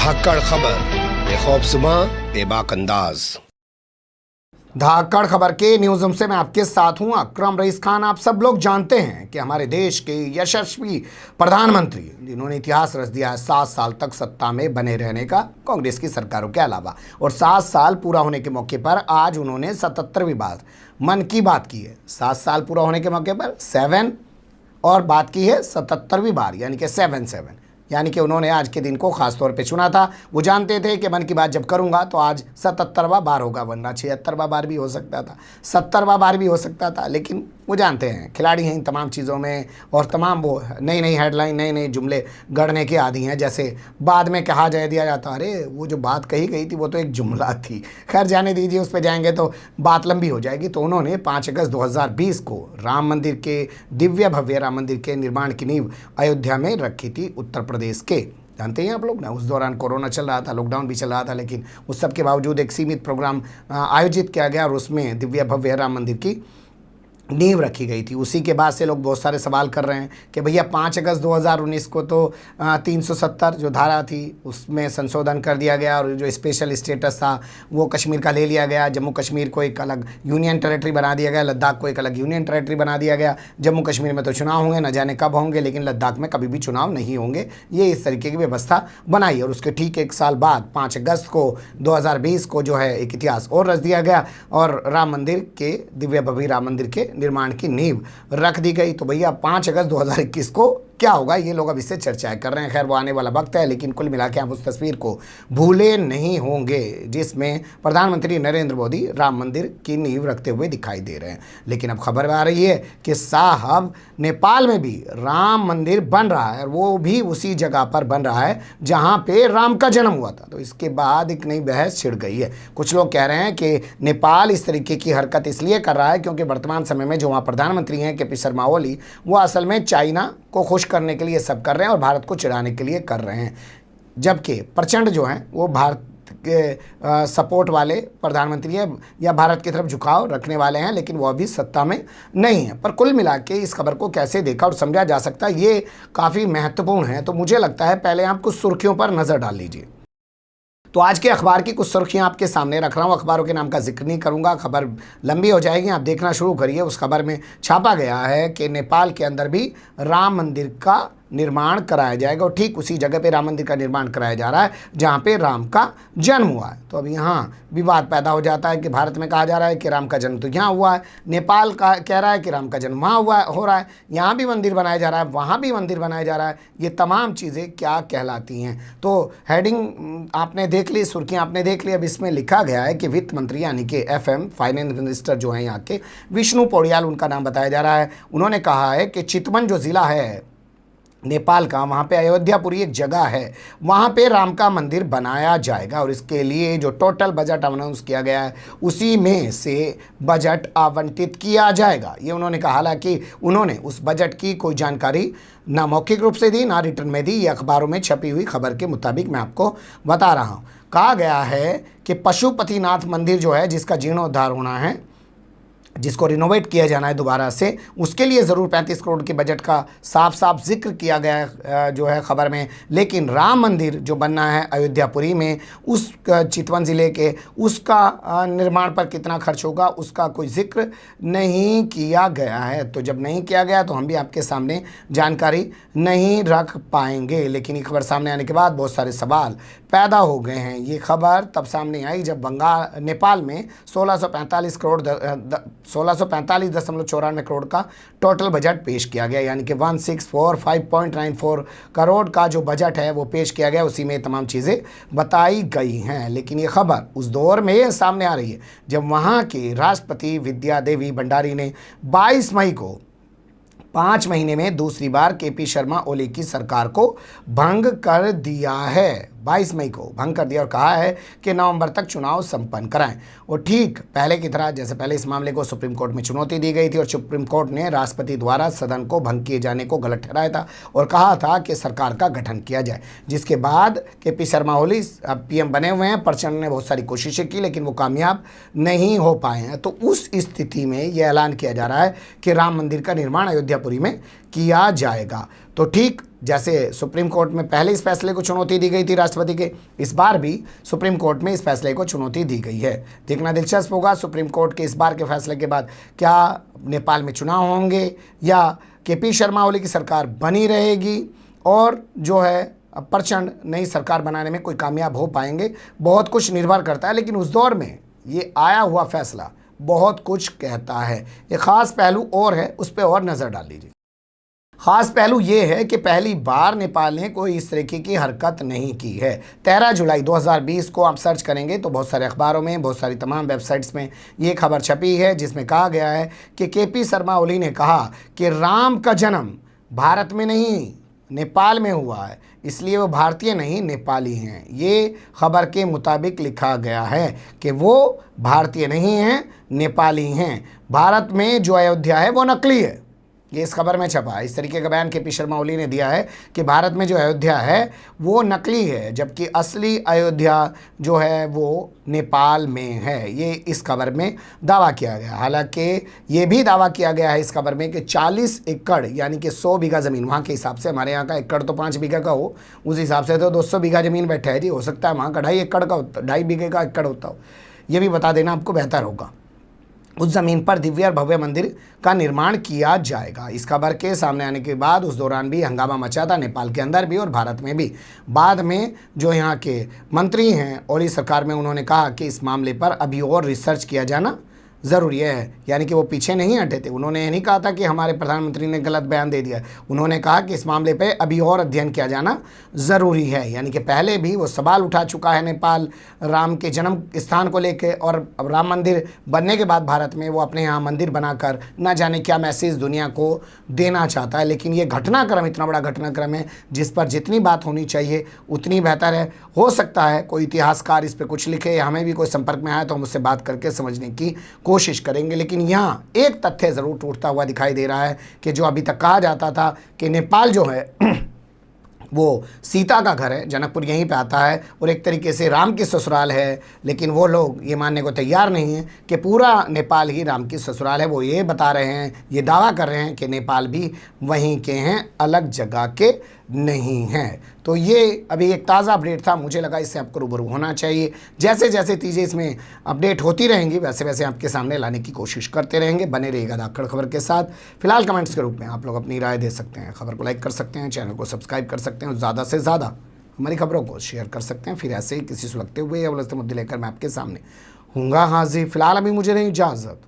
धाकड़ खबर, बेखौफ सुबह बेबाक अंदाज। धाकड़ खबर के न्यूज रूम से मैं आपके साथ हूं अकरम रईस खान। आप सब लोग जानते हैं कि हमारे देश के यशस्वी प्रधानमंत्री जिन्होंने इतिहास रच दिया है 7 साल तक सत्ता में बने रहने का कांग्रेस की सरकारों के अलावा, और 7 साल पूरा होने के मौके पर आज उन्होंने 77वीं बार मन की बात की है। 7 साल पूरा होने के मौके पर 7 और बात की है 77वीं बार, यानी कि 7-7, यानी कि उन्होंने आज के दिन को खास तौर पे चुना था। वो जानते थे कि मन की बात जब करूंगा तो आज 77वां बार होगा, वरना 76वां बार भी हो सकता था, 70वां बार भी हो सकता था। लेकिन वो जानते हैं खिलाड़ी हैं इन तमाम चीज़ों में, और तमाम वो नई नई हेडलाइन नए नए जुमले गढ़ने के आदी हैं। जैसे बाद में कहा दिया जाता, अरे वो जो बात कही गई थी वो तो एक जुमला थी। खैर जाने दीजिए, उस पर जाएंगे तो बात लंबी हो जाएगी। तो उन्होंने 5 अगस्त 2020 को राम मंदिर के दिव्य भव्य राम मंदिर के निर्माण की नींव अयोध्या में रखी थी, उत्तर प्रदेश के। जानते हैं आप लोग ना, उस दौरान कोरोना चल रहा था, लॉकडाउन भी चल रहा था, लेकिन उस सब के बावजूद एक सीमित प्रोग्राम आयोजित किया गया और उसमें दिव्य भव्य राम मंदिर की नींव रखी गई थी। उसी के बाद से लोग बहुत सारे सवाल कर रहे हैं कि भैया 5 अगस्त 2019 को तो 370 जो धारा थी उसमें संशोधन कर दिया गया, और जो स्पेशल स्टेटस था वो कश्मीर का ले लिया गया। जम्मू कश्मीर को एक अलग यूनियन टेरेटरी बना दिया गया, लद्दाख को एक अलग यूनियन टेरेटरी बना दिया गया। जम्मू कश्मीर में तो चुनाव होंगे, न जाने कब होंगे, लेकिन लद्दाख में कभी भी चुनाव नहीं होंगे। ये इस तरीके की व्यवस्था बनाई, और उसके ठीक 1 साल बाद 5 अगस्त को 2020 को जो है एक इतिहास और रच दिया गया और राम मंदिर के दिव्य भव्य राम मंदिर के निर्माण की नींव रख दी गई। तो भैया 5 अगस्त 2021 को क्या होगा, ये लोग अब इससे चर्चाएं कर रहे हैं। खैर वो आने वाला वक्त है, लेकिन कुल मिला के आप उस तस्वीर को भूले नहीं होंगे जिसमें प्रधानमंत्री नरेंद्र मोदी राम मंदिर की नींव रखते हुए दिखाई दे रहे हैं। लेकिन अब खबर आ रही है कि साहब नेपाल में भी राम मंदिर बन रहा है, और वो भी उसी जगह पर बन रहा है जहाँ पे राम का जन्म हुआ था। तो इसके बाद एक नई बहस छिड़ गई है। कुछ लोग कह रहे हैं कि नेपाल इस तरीके की हरकत इसलिए कर रहा है क्योंकि वर्तमान समय में जो वहाँ प्रधानमंत्री हैं के.पी. शर्मा ओली, वो असल में चाइना को खुश करने के लिए सब कर रहे हैं और भारत को चिढ़ाने के लिए कर रहे हैं। जबकि प्रचंड जो हैं वो भारत के सपोर्ट वाले प्रधानमंत्री है या भारत की तरफ झुकाव रखने वाले हैं, लेकिन वो अभी सत्ता में नहीं है। पर कुल मिला के इस खबर को कैसे देखा और समझा जा सकता है, ये काफ़ी महत्वपूर्ण है। तो मुझे लगता है पहले आप कुछ सुर्खियों पर नज़र डाल लीजिए। तो आज के अखबार की कुछ सुर्खियां आपके सामने रख रहा हूं। अखबारों के नाम का जिक्र नहीं करूंगा, खबर लंबी हो जाएगी, आप देखना शुरू करिए। उस खबर में छापा गया है कि नेपाल के अंदर भी राम मंदिर का निर्माण कराया जाएगा, और ठीक उसी जगह पे राम मंदिर का निर्माण कराया जा रहा है जहाँ पे राम का जन्म हुआ है। तो अब यहाँ विवाद पैदा हो जाता है कि भारत में कहा जा रहा है कि राम का जन्म तो यहाँ हुआ है, नेपाल का कह रहा है कि राम का जन्म वहाँ हो रहा है, यहाँ भी मंदिर बनाया जा रहा है, वहाँ भी मंदिर बनाया जा रहा है। ये तमाम चीज़ें क्या कहलाती हैं? तो हेडिंग आपने देख ली, सुर्खियाँ आपने देख ली। अब इसमें लिखा गया है कि वित्त मंत्री यानी कि FM फाइनेंस मिनिस्टर जो हैं यहाँ के, विष्णु पौड़ियाल उनका नाम बताया जा रहा है। उन्होंने कहा है कि चितवन जो ज़िला है नेपाल का, वहाँ पे अयोध्यापुरी एक जगह है, वहाँ पे राम का मंदिर बनाया जाएगा, और इसके लिए जो टोटल बजट अनाउंस किया गया है उसी में से बजट आवंटित किया जाएगा। ये उन्होंने कहा। हालांकि उन्होंने उस बजट की कोई जानकारी ना मौखिक रूप से दी ना रिटर्न में दी। ये अखबारों में छपी हुई खबर के मुताबिक मैं आपको बता रहा हूँ। कहा गया है कि पशुपतिनाथ मंदिर जो है, जिसका जीर्णोद्धार होना है, जिसको रिनोवेट किया जाना है दोबारा से, उसके लिए ज़रूर 35 करोड़ के बजट का साफ साफ जिक्र किया गया है जो है खबर में। लेकिन राम मंदिर जो बनना है अयोध्यापुरी में, उस चितवन ज़िले के, उसका निर्माण पर कितना खर्च होगा उसका कोई जिक्र नहीं किया गया है। तो जब नहीं किया गया तो हम भी आपके सामने जानकारी नहीं रख पाएंगे। लेकिन ये खबर सामने आने के बाद बहुत सारे सवाल पैदा हो गए हैं। ये खबर तब सामने आई जब नेपाल में 1645.94 करोड़ का टोटल बजट पेश किया गया, यानी कि 1645.94 करोड़ का जो बजट है वो पेश किया गया। उसी में तमाम चीज़ें बताई गई हैं। लेकिन ये खबर उस दौर में सामने आ रही है जब वहाँ के राष्ट्रपति विद्या देवी भंडारी ने 22 मई को 5 महीने में दूसरी बार के.पी. शर्मा ओली की सरकार को भंग कर दिया है। 22 मई को भंग कर दिया और कहा है कि नवंबर तक चुनाव संपन्न कराएं। और ठीक पहले की तरह, जैसे पहले इस मामले को सुप्रीम कोर्ट में चुनौती दी गई थी और सुप्रीम कोर्ट ने राष्ट्रपति द्वारा सदन को भंग किए जाने को गलत ठहराया था और कहा था कि सरकार का गठन किया जाए। जिसके बाद के.पी. शर्मा ओली अब PM बने हुए हैं। प्रचंड ने बहुत सारी कोशिशें की लेकिन वो कामयाब नहीं हो पाए हैं। तो उस स्थिति में यह ऐलान किया जा रहा है कि राम मंदिर का निर्माण अयोध्यापुरी में किया जाएगा। तो ठीक जैसे सुप्रीम कोर्ट में पहले इस फैसले को चुनौती दी गई थी राष्ट्रपति के, इस बार भी सुप्रीम कोर्ट में इस फैसले को चुनौती दी गई है। देखना दिलचस्प होगा सुप्रीम कोर्ट के इस बार के फैसले के बाद क्या नेपाल में चुनाव होंगे या केपी शर्मा ओली की सरकार बनी रहेगी और जो है प्रचंड नई सरकार बनाने में कोई कामयाब हो पाएंगे। बहुत कुछ निर्भर करता है, लेकिन उस दौर में ये आया हुआ फैसला बहुत कुछ कहता है। एक ख़ास पहलू और है, उस पर और नज़र डाल लीजिए। ख़ास पहलू ये है कि पहली बार नेपाल ने कोई इस तरीके की हरकत नहीं की है। 13 जुलाई 2020 को आप सर्च करेंगे तो बहुत सारे अखबारों में, बहुत सारी तमाम वेबसाइट्स में ये खबर छपी है, जिसमें कहा गया है कि केपी शर्मा ओली ने कहा कि राम का जन्म भारत में नहीं नेपाल में हुआ है, इसलिए वो भारतीय नहीं नेपाली हैं। ये खबर के मुताबिक लिखा गया है कि वो भारतीय नहीं हैं, नेपाली हैं। भारत में जो अयोध्या है वो नकली है, ये इस खबर में छपा है। इस तरीके का बयान केपी शर्मा ओली ने दिया है कि भारत में जो अयोध्या है वो नकली है, जबकि असली अयोध्या जो है वो नेपाल में है। ये इस खबर में दावा किया गया। हालांकि ये भी दावा किया गया है इस खबर में कि 40 एकड़ यानी कि 100 बीघा ज़मीन, वहाँ के हिसाब से हमारे यहाँ का एकड़ तो 5 बीघा का हो, उस हिसाब से तो 200 बीघा ज़मीन बैठा है जी। हो सकता है वहाँ का 2.5 एकड़ का 2.5 बीघे का एकड़ होता हो, ये भी बता देना आपको बेहतर होगा। उस ज़मीन पर दिव्य और भव्य मंदिर का निर्माण किया जाएगा। इस खबर के सामने आने के बाद उस दौरान भी हंगामा मचा था, नेपाल के अंदर भी और भारत में भी। बाद में जो यहाँ के मंत्री हैं ओली सरकार में, उन्होंने कहा कि इस मामले पर अभी और रिसर्च किया जाना ज़रूरी है। यानी कि वो पीछे नहीं हटे थे। उन्होंने ये नहीं कहा था कि हमारे प्रधानमंत्री ने गलत बयान दे दिया, उन्होंने कहा कि इस मामले पे अभी और अध्ययन किया जाना ज़रूरी है। यानी कि पहले भी वो सवाल उठा चुका है नेपाल राम के जन्म स्थान को लेकर, और राम मंदिर बनने के बाद भारत में वो अपने यहाँ मंदिर बनाकर न जाने क्या मैसेज दुनिया को देना चाहता है। लेकिन ये घटनाक्रम इतना बड़ा घटनाक्रम है जिस पर जितनी बात होनी चाहिए उतनी बेहतर है। हो सकता है कोई इतिहासकार इस पर कुछ लिखे या हमें भी कोई संपर्क में आए तो हम उससे बात करके समझने की कोशिश करेंगे। लेकिन यहाँ एक तथ्य ज़रूर टूटता हुआ दिखाई दे रहा है कि जो अभी तक कहा जाता था कि नेपाल जो है वो सीता का घर है, जनकपुर यहीं पे आता है और एक तरीके से राम की ससुराल है, लेकिन वो लोग ये मानने को तैयार नहीं हैं कि पूरा नेपाल ही राम की ससुराल है। वो ये बता रहे हैं, ये दावा कर रहे हैं कि नेपाल भी वहीं के हैं, अलग जगह के नहीं हैं। तो ये अभी एक ताज़ा अपडेट था, मुझे लगा इससे आपको रूबरू होना चाहिए। जैसे जैसे चीज़ें इसमें अपडेट होती रहेंगी वैसे वैसे आपके सामने लाने की कोशिश करते रहेंगे। बने रहिएगा धाकड़ खबर के साथ। फिलहाल कमेंट्स के रूप में आप लोग अपनी राय दे सकते हैं, खबर को लाइक कर सकते हैं, चैनल को सब्सक्राइब कर सकते हैं और ज़्यादा से ज़्यादा हमारी खबरों को शेयर कर सकते हैं। फिर ऐसे ही किसी सुलगते हुए या उलझते मुद्दे लेकर मैं आपके सामने हूँगा हाजिर। फिलहाल अभी मुझे नहीं इजाज़त।